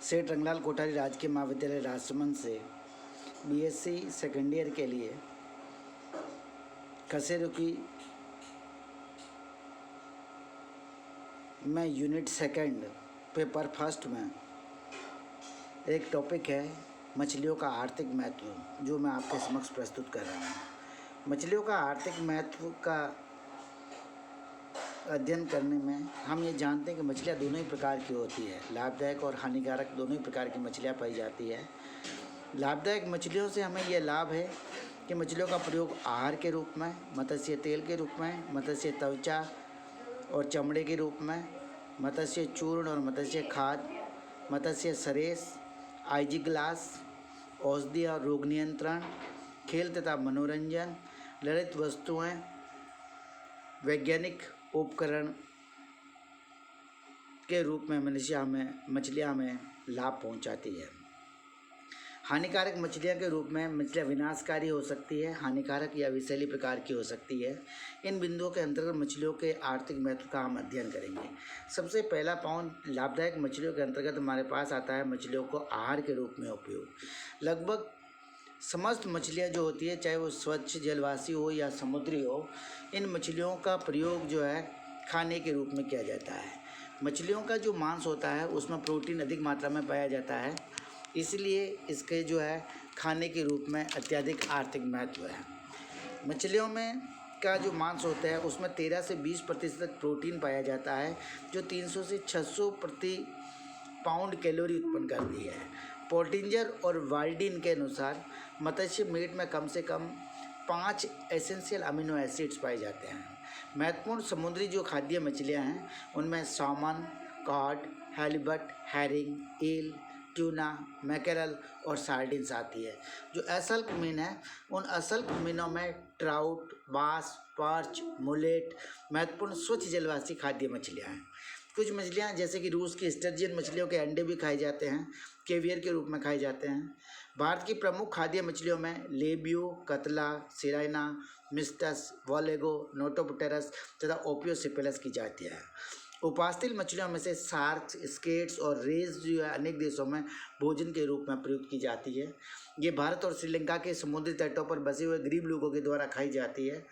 सेठ रंगलाल कोठारी राजकीय महाविद्यालय राजसमंद से बीएससी सेकेंड ईयर के लिए खसेरू की मैं यूनिट सेकंड पेपर फर्स्ट में एक टॉपिक है मछलियों का आर्थिक महत्व, जो मैं आपके समक्ष प्रस्तुत कर रहा हूँ। मछलियों का आर्थिक महत्व का अध्ययन करने में हम ये जानते हैं कि मछलियाँ दोनों ही प्रकार की होती है, लाभदायक और हानिकारक दोनों ही प्रकार की मछलियाँ पाई जाती है। लाभदायक मछलियों से हमें यह लाभ है कि मछलियों का प्रयोग आहार के रूप में, मत्स्य तेल के रूप में, मत्स्य त्वचा और चमड़े के रूप में, मत्स्य चूर्ण और मत्स्य खाद्य, मत्स्य सरेस, आईजी ग्लास, औषधि और रोग नियंत्रण, खेल तथा मनोरंजन, ललित वस्तुएं, वैज्ञानिक उपकरण के रूप में मछलियाँ हमें लाभ पहुंचाती है। हानिकारक मछलियाँ के रूप में मछलियाँ विनाशकारी हो सकती है, हानिकारक या विषैली प्रकार की हो सकती है। इन बिंदुओं के अंतर्गत मछलियों के आर्थिक महत्व का हम अध्ययन करेंगे। सबसे पहला पॉइंट लाभदायक मछलियों के अंतर्गत हमारे पास आता है मछलियों को आहार के रूप में उपयोग। लगभग समस्त मछलियाँ जो होती है, चाहे वो स्वच्छ जलवासी हो या समुद्री हो, इन मछलियों का प्रयोग जो है खाने के रूप में किया जाता है। मछलियों का जो मांस होता है उसमें प्रोटीन अधिक मात्रा में पाया जाता है, इसलिए इसके जो है खाने के रूप में अत्यधिक आर्थिक महत्व है। मछलियों में का जो मांस होता है उसमें 13 से 20% प्रोटीन पाया जाता है, जो 300 से 600 प्रति पाउंड कैलोरी उत्पन्न करती है। पोर्टिंजर और वाल्डिन के अनुसार मत्स्य मीट में कम से कम 5 एसेंशियल अमीनो एसिड्स पाए जाते हैं। महत्वपूर्ण समुद्री जो खाद्य मछलियां हैं उनमें सामन, कॉड, हैलीबट, हैरिंग, ईल, ट्यूना, मैकेरल और सार्डिन्स आती है। जो असल्क मीन है, उन असल्क मीनों में ट्राउट, बास, पर्च, मुलेट महत्वपूर्ण स्वच्छ जलवासी खाद्य मछलियाँ हैं। कुछ मछलियाँ जैसे कि रूस की स्टर्जियन मछलियों के अंडे भी खाए जाते हैं, केवियर के रूप में खाए जाते हैं। भारत की प्रमुख खाद्य मछलियों में लेबियो, कतला, सिराइना, मिस्टस, वॉलेगो, नोटोपटेरस तथा ओपियोसिपेलस की जातियाँ हैं। उपास्थल मछलियों में से शार्क्स, स्केट्स और रेज जो है अनेक देशों में भोजन के रूप में प्रयुक्त की जाती है। ये भारत और श्रीलंका के समुद्री तटों पर बसे हुए गरीब लोगों के द्वारा खाई जाती है।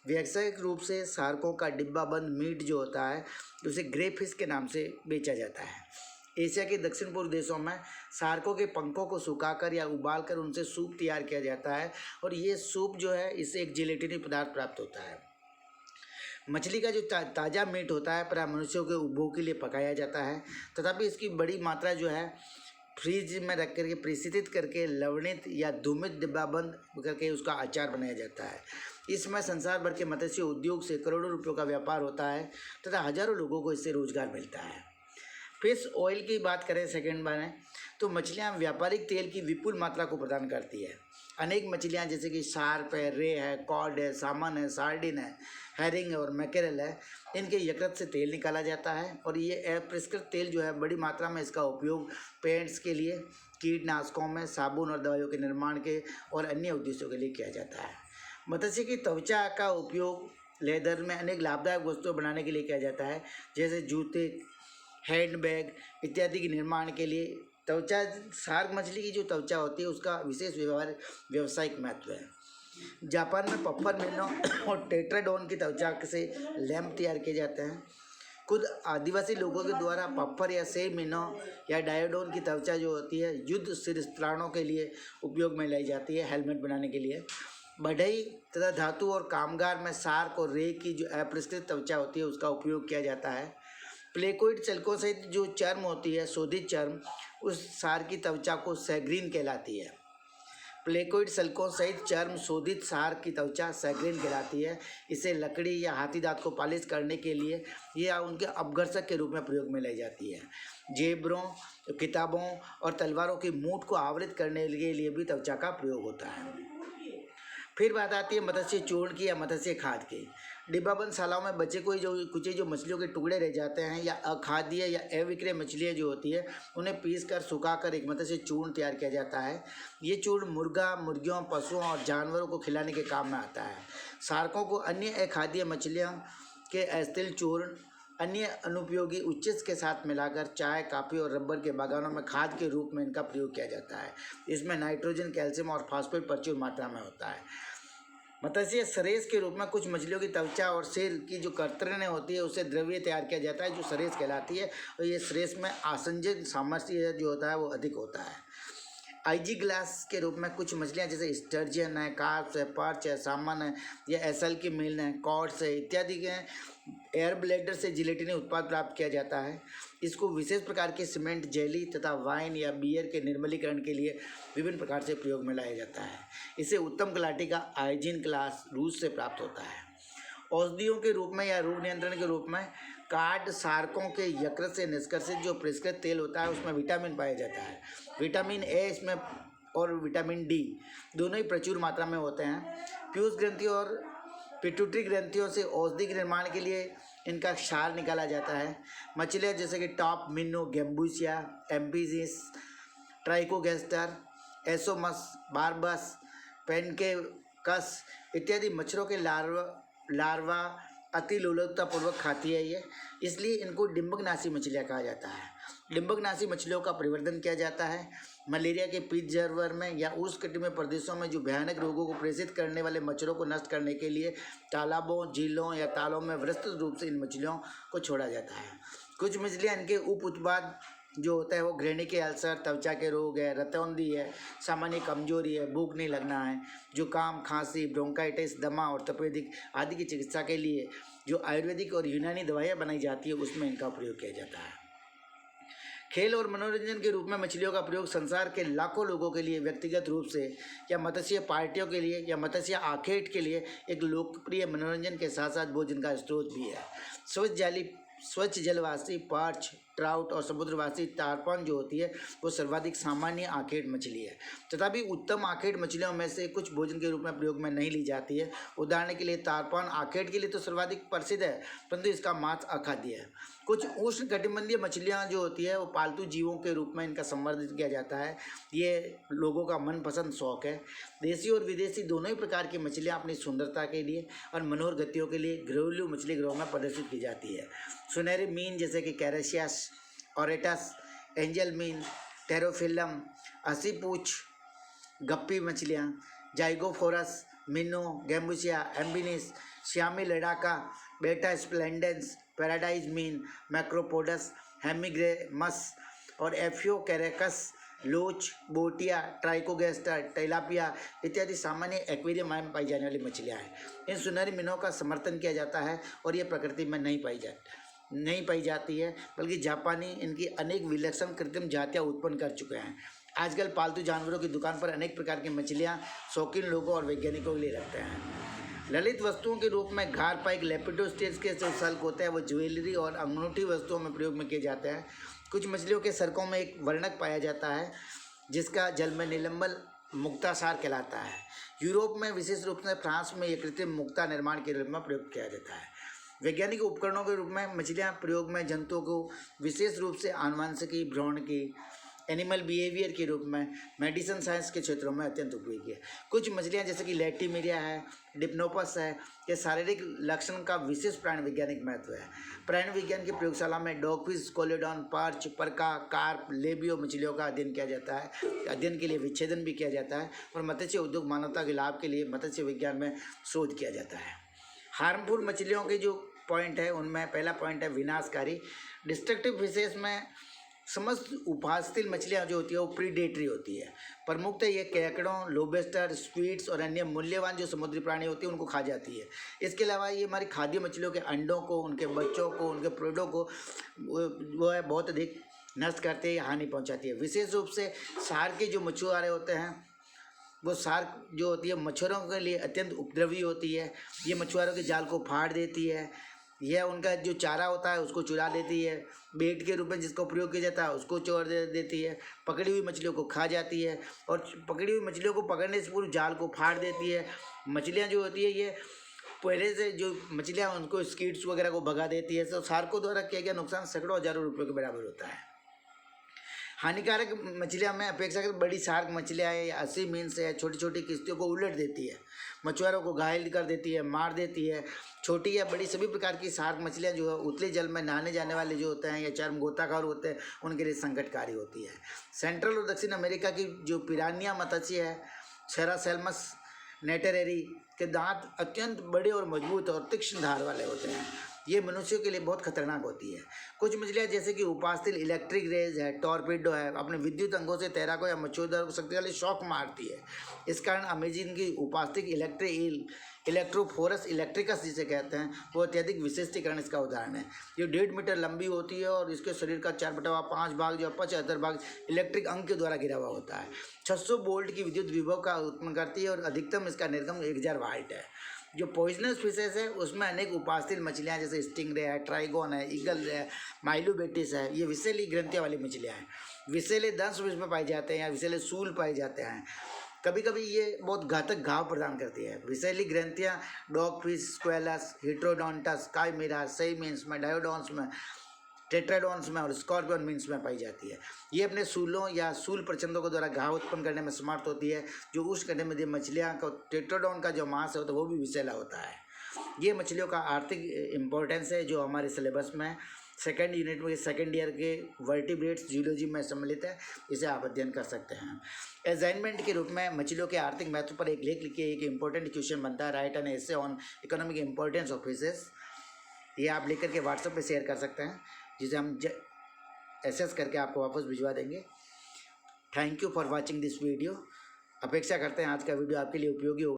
व्यावसायिक रूप से शार्कों का डिब्बाबंद मीट जो होता है उसे ग्रे फिश के नाम से बेचा जाता है। एशिया के दक्षिण पूर्व देशों में शार्कों के पंखों को सुखाकर या उबालकर उनसे सूप तैयार किया जाता है, और ये सूप जो है इससे एक जिलेटिनी पदार्थ प्राप्त होता है। मछली का जो ताज़ा मीट होता है प्राय मनुष्यों के उपभोग के लिए पकाया जाता है, तथापि इसकी बड़ी मात्रा जो है फ्रीज में रख करके परिस्थित करके लवणित या धूमित डिब्बाबंद करके उसका अचार बनाया जाता है। इसमें संसार भर के मत्स्य उद्योग से करोड़ों रुपयों का व्यापार होता है तथा हजारों लोगों को इससे रोजगार मिलता है। फिश ऑयल की बात करें सेकेंड में, तो मछलियाँ व्यापारिक तेल की विपुल मात्रा को प्रदान करती है। अनेक मछलियाँ जैसे कि शार्प है, रे है, कॉड है, सामन है, सार्डिन है, हैरिंग और मैकेरल है, इनके यकृत से तेल निकाला जाता है, और ये अपरिष्कृत तेल जो है बड़ी मात्रा में इसका उपयोग पेंट्स के लिए, कीटनाशकों में, साबुन और दवाइयों के निर्माण के और अन्य उद्देश्यों के लिए किया जाता है। मत्स्य की त्वचा का उपयोग लेदर में अनेक लाभदायक वस्तुएं बनाने के लिए किया जाता है, जैसे जूते, हैंडबैग इत्यादि के निर्माण के लिए। त्वचा, शार्क मछली की जो त्वचा होती है उसका विशेष व्यावसायिक महत्व है। जापान में पफ्फर मीनो और टेट्राडोन की त्वचा से लैंप तैयार किए जाते हैं। खुद आदिवासी लोगों के द्वारा पफ्फर या से मीनो या डायोडोन की त्वचा जो होती है युद्ध शस्त्रास्त्रों के लिए उपयोग में लाई जाती है, हेलमेट बनाने के लिए। बढ़ई तथा धातु और कामगार में शार्क और रे की जो अपरिष्कृत त्वचा होती है उसका उपयोग किया जाता है। प्लेकोइड शल्कों सहित जो चर्म होती है, शोधित चर्म, उस सार की त्वचा को सैग्रीन कहलाती है। प्लेकोइड शल्कों सहित चर्म शोधित सार की त्वचा सैग्रीन कहलाती है। इसे लकड़ी या हाथी दांत को पालिश करने के लिए या उनके अपघर्षक के रूप में प्रयोग में लाई जाती है। जेबरों, किताबों और तलवारों की मूठ को आवृत करने के लिए भी त्वचा का प्रयोग होता है। फिर बात आती है मत्स्य चूर्ण की या मत्स्य खाद की। डिब्बाबंद शालाओं में बचे कोई जो कुछ जो मछलियों के टुकड़े रह जाते हैं या अखाद्य या अविक्रय मछलियाँ जो होती है उन्हें पीस कर सुखाकर एक मत्स्य चूर्ण तैयार किया जाता है। ये चूर्ण मुर्गा, मुर्गियों, पशुओं और जानवरों को खिलाने के काम में आता है। शार्कों को अन्य अखाद्य मछलियों के अस्थिल चूर्ण, अन्य अनुपयोगी उच्चस के साथ मिलाकर चाय, कॉफी और रबर के बागानों में खाद के रूप में इनका प्रयोग किया जाता है। इसमें नाइट्रोजन, कैल्शियम और फास्फोरेट प्रचुर मात्रा में होता है। मत्स्य सरेस के रूप में कुछ मछलियों की त्वचा और सिर की जो कर्तनें होती है उससे द्रव्य तैयार किया जाता है जो सरेस कहलाती है, और ये सरेस में आसंजन सामर्थ्य जो होता है वो अधिक होता है। आईजी ग्लास के रूप में कुछ मछलियाँ जैसे स्टर्जियन है, कार्प्स है, पर्च है, सामन है या एसल की मील है, कॉड्स है इत्यादि के एयर ब्लेडर से जिलेटिनी उत्पाद प्राप्त किया जाता है। इसको विशेष प्रकार के सीमेंट, जेली तथा वाइन या बियर के निर्मलीकरण के लिए विभिन्न प्रकार से प्रयोग में लाया जाता है। इसे उत्तम क्वालिटी का आइजिन क्लास रूस से प्राप्त होता है। औषधियों के रूप में या रोग नियंत्रण के रूप में कार्ड सारकों के यकृत से निष्कर्षित जो परिष्कृत तेल होता है उसमें विटामिन पाया जाता है। विटामिन ए इसमें और विटामिन डी दोनों ही प्रचुर मात्रा में होते हैं। पीयूष ग्रंथियों और पिट्यूटरी ग्रंथियों से औषधि के निर्माण के लिए इनका क्षार निकाला जाता है। मछलियाँ जैसे कि टॉप मिनो, गैम्बूसिया, एम्पिजिस, ट्राइकोगेस्टर, एसोमस, बारबस, पेनकेकस इत्यादि मच्छरों के लार्वा अति लोलुपतापूर्वक खाती है ये, इसलिए इनको डिंबकनाशी मछलियाँ कहा जाता है। डिंबकनाशी मछलियों का परिवर्धन किया जाता है मलेरिया के पीत ज्वर में या उष्णकटिबंधीय प्रदेशों में जो भयानक रोगों को प्रेषित करने वाले मच्छरों को नष्ट करने के लिए तालाबों, झीलों या तालों में विस्तृत रूप से इन मछलियों को छोड़ा जाता है। कुछ मछलियाँ इनके उप उत्पाद जो होता है वो घृणी के अल्सर, त्वचा के रोग है, रतौंधी है, सामान्य कमजोरी है, भूख नहीं लगना है, जुकाम, खांसी, ब्रोंकाइटिस, दमा और तपेदिक आदि की चिकित्सा के लिए जो आयुर्वेदिक और यूनानी दवाइयाँ बनाई जाती है उसमें इनका प्रयोग किया जाता है। खेल और मनोरंजन के रूप में मछलियों का प्रयोग संसार के लाखों लोगों के लिए व्यक्तिगत रूप से या मत्स्य पार्टियों के लिए या मत्स्य आखेट के लिए एक लोकप्रिय मनोरंजन के साथ साथ भोजन का स्रोत भी है। स्वच्छ जलवासी पर्च, ट्राउट और समुद्रवासी तारपन जो होती है वो सर्वाधिक सामान्य आखेट मछली है। तथापि उत्तम आखेट मछलियों में से कुछ भोजन के रूप में प्रयोग में नहीं ली जाती है। उदाहरण के लिए तारपन आखेट के लिए तो सर्वाधिक प्रसिद्ध है, परंतु इसका मांस अखाद्य है। कुछ उष्ण कटिबंधीय मछलियाँ जो होती है वो पालतू जीवों के रूप में इनका संवर्धित किया जाता है। ये लोगों का मनपसंद शौक है। देसी और विदेशी दोनों ही प्रकार की मछलियाँ अपनी सुंदरता के लिए और मनोहर गतियों के लिए घरेलू मछली गृहों में प्रदर्शित की जाती है। सुनहरी मीन जैसे कि कैरेशियस, ओरेटस, एंजल मीन, टेरोफिलम, हसीपूछ, गप्पी मछलियाँ, जाइगोफोरस, मिनो, गैम्बुसिया, एम्बिनिस, श्यामी लड़ाका, बेटा स्प्लेंडेंस, पैराडाइज मीन, मैक्रोपोडस, हेमिग्रेमस और एफियोकैरेकस, लोच, बोटिया, ट्राइकोगेस्टर, टेलापिया इत्यादि सामान्य एक्वेरियम में पाई जाने वाली मछलियाँ हैं। इन सुनहरी मीनों का समर्थन किया जाता है और ये प्रकृति में नहीं पाई जाती है, बल्कि जापानी इनकी अनेक विलक्षण कृत्रिम जातियाँ उत्पन्न कर चुके हैं। आजकल पालतू जानवरों की दुकान पर अनेक प्रकार की मछलियाँ शौकीन लोगों और वैज्ञानिकों के लिए रखते हैं। ललित वस्तुओं के रूप में घार पाइक, लेपिडोस्टेज के जो सल्क होते हैं वो ज्वेलरी और अंगूठी वस्तुओं में प्रयोग में किए जाते हैं। कुछ मछलियों के सरकों में एक वर्णक पाया जाता है जिसका जल में निलंबन मुक्तासार कहलाता है। यूरोप में विशेष रूप से फ्रांस में यह कृत्रिम मुक्ता निर्माण के रूप में प्रयोग किया जाता है। वैज्ञानिक उपकरणों के रूप में मछलियाँ प्रयोग में जंतुओं को विशेष रूप से आनुवंशिकी, भ्रूणकी, एनिमल बिहेवियर के रूप में मेडिसिन साइंस के क्षेत्रों में अत्यंत उपयोगी है। कुछ मछलियाँ जैसे कि लेटिमेरिया है, डिप्नोपस है, ये शारीरिक लक्षण का विशेष प्राणी वैज्ञानिक महत्व है। प्राणी विज्ञान की प्रयोगशाला में डॉगफिश, कोलेडॉन, पर्च, परका, कार्प, लेबियो मछलियों का अध्ययन किया जाता है। अध्ययन के लिए विच्छेदन भी किया जाता है और मत्स्य उद्योग मानवता के लाभ के लिए मत्स्य विज्ञान में शोध किया जाता है। हार्मफुल मछलियों के जो पॉइंट है उनमें पहला पॉइंट है विनाशकारी। डिस्ट्रक्टिव फिशेस में समस्त उपास्थल मछलियाँ जो होती है वो प्रीडेटरी होती है। प्रमुखतः ये केकड़ों, लोबस्टर, स्क्विड्स और अन्य मूल्यवान जो समुद्री प्राणी होती है उनको खा जाती है। इसके अलावा ये हमारी खाद्य मछलियों के अंडों को, उनके बच्चों को, उनके प्रोडों को वो है बहुत अधिक नष्ट करते हैं, हानि पहुँचाती है। विशेष रूप से शार्क के जो मछुआरे होते हैं वो शार्क जो होती है मच्छरों के लिए अत्यंत उपद्रवी होती है। ये मछुआरों के जाल को फाड़ देती है, यह उनका जो चारा होता है उसको चुरा देती है, बेट के रूप में जिसका प्रयोग किया जाता है उसको चोर देती है, पकड़ी हुई मछलियों को खा जाती है और पकड़ी हुई मछलियों को पकड़ने से पूरे जाल को फाड़ देती है। मछलियाँ जो होती है ये पहले से जो मछलियाँ उनको स्किड्स वगैरह को भगा देती है। तो शार्कों द्वारा किया गया नुकसान सैकड़ों हजारों रुपयों के बराबर होता है। हानिकारक मछलियाँ में अपेक्षाकृत बड़ी शार्क मछलियाँ या अस्सी मीन से छोटी छोटी किश्तियों को उलट देती है, मछुआरों को घायल कर देती है, मार देती है। छोटी या बड़ी सभी प्रकार की शार्क मछलियाँ जो है उतले जल में नहाने जाने वाले जो होते हैं या चरम गोताखोर होते हैं उनके लिए संकटकारी होती है। सेंट्रल और दक्षिण अमेरिका की जो पिरानिया मत्स्य है, सेरासेल्मस नेटेरेरी के दांत अत्यंत बड़े और मजबूत और तीक्ष्ण धार वाले होते हैं। ये मनुष्यों के लिए बहुत खतरनाक होती है। कुछ मछलियाँ जैसे कि उपास्तिल इलेक्ट्रिक रेज है, टॉर्पीडो है, अपने विद्युत अंगों से तैराकों या मछुआरों को शक्तिशाली शॉक मारती है। इस कारण अमेजिन की उपास्तिक इलेक्ट्रोफोरस इलेक्ट्रिकस जिसे कहते हैं वो अत्यधिक विशिष्टीकरण इसका उदाहरण है। ये 1.5 मीटर लंबी होती है और इसके शरीर का 4/5 भाग जो 75 भाग इलेक्ट्रिक अंग के द्वारा घिरा हुआ होता है। 600 वोल्ट की विद्युत विभव का उत्पन्न करती है और अधिकतम इसका निर्गम 1000 वाट है। जो पॉइजनस फिशेस है उसमें अनेक उपास्तिल मछलियाँ जैसे स्टिंगरे है, ट्राइगोन है, ईगल है, माइलोबेटिस है, ये विषैली ग्रंथियाँ वाली मछलियाँ हैं। विषैले दंश इसमें पाए जाते हैं या विषैले सूल पाए जाते हैं। कभी कभी ये बहुत घातक घाव प्रदान करती है। विषैली ग्रंथियाँ डॉग फिश, स्क्वेलस, हिट्रोडोंटस, काइमेरा, सही मीन्स में, डायोडॉन्स में, टेट्राडॉन्स में और स्कॉर्पियन मीन्स में पाई जाती है। ये अपने सूलों या सूल प्रचंडों के द्वारा घाव उत्पन्न करने में समर्थ होती है। जो उष्णकटिबंधीय मछलियाँ का टेट्राडॉन का जो मांस होता है वो भी विषैला होता है। ये मछलियों का आर्थिक इम्पोर्टेंस है जो हमारे सिलेबस में सेकेंड यूनिट में सेकेंड ईयर के वर्टिब्रेट्स जूलॉजी में सम्मिलित है। इसे आप अध्ययन कर सकते हैं। असाइनमेंट के रूप में मछलियों के आर्थिक महत्व पर एक लेख लिखिए। एक इंपॉर्टेंट क्वेश्चन बनता है, right an essay on economic importance of fishes. ये आप लिख करके व्हाट्सएप पे शेयर कर सकते हैं, जिसे हम एसेस करके आपको वापस भिजवा देंगे। Thank you for watching this video. अपेक्षा करते हैं आज का वीडियो आपके लिए उपयोगी हो।